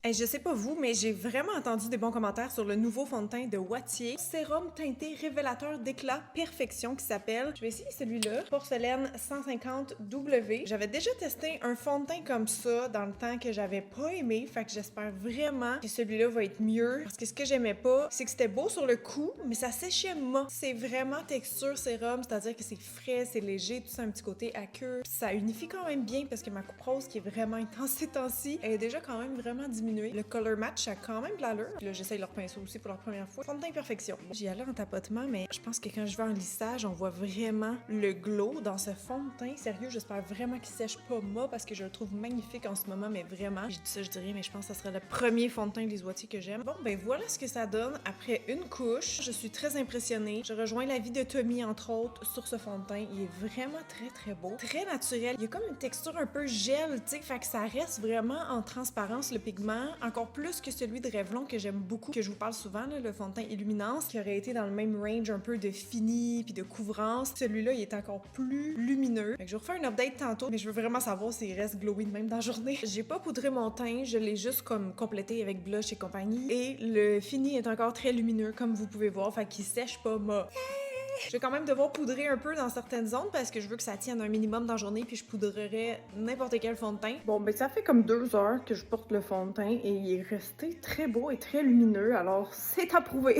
Hey, je sais pas vous, mais j'ai vraiment entendu des bons commentaires sur le nouveau fond de teint de Wattier. Sérum teinté révélateur d'éclat perfection qui s'appelle, je vais essayer celui-là, Porcelaine 150W. J'avais déjà testé un fond de teint comme ça dans le temps que j'avais pas aimé, fait que j'espère vraiment que celui-là va être mieux. Parce que ce que j'aimais pas, c'est que c'était beau sur le coup, mais ça séchait mât. C'est vraiment texture sérum, c'est-à-dire que c'est frais, c'est léger, tout ça, un petit côté aqueux. Puis ça unifie quand même bien parce que ma coupe rose qui est vraiment intense ces temps-ci, elle est déjà quand même vraiment diminuée. Le color match a quand même de l'allure. Puis là, j'essaye leur pinceau aussi pour leur première fois. Fond de teint perfection. J'y allais en tapotement, mais je pense que quand je vais en lissage, on voit vraiment le glow dans ce fond de teint. Sérieux, j'espère vraiment qu'il sèche pas mât parce que je le trouve magnifique en ce moment, mais vraiment. Je dis ça, je dirais, mais je pense que ça serait le premier fond de teint des Wattier que j'aime. Bon, ben voilà ce que ça donne après une couche. Je suis très impressionnée. Je rejoins l'avis de Tommy, entre autres, sur ce fond de teint. Il est vraiment très beau. Très naturel. Il y a comme une texture un peu gel, tu sais, fait que ça reste vraiment en transparence, le pigment. Encore plus que celui de Revlon que j'aime beaucoup, que je vous parle souvent, là, le fond de teint Illuminance, qui aurait été dans le même range un peu de fini puis de couvrance. Celui-là, il est encore plus lumineux. Fait que je vous refais un update tantôt, mais je veux vraiment savoir s'il reste glowy de même dans la journée. J'ai pas poudré mon teint, je l'ai juste comme complété avec blush et compagnie. Et le fini est encore très lumineux, comme vous pouvez voir, fait qu'il sèche pas mât. Je vais quand même devoir poudrer un peu dans certaines zones parce que je veux que ça tienne un minimum dans la journée puis je poudrerai n'importe quel fond de teint. Bon, ben ça fait comme 2 heures que je porte le fond de teint et il est resté très beau et très lumineux, alors c'est approuvé.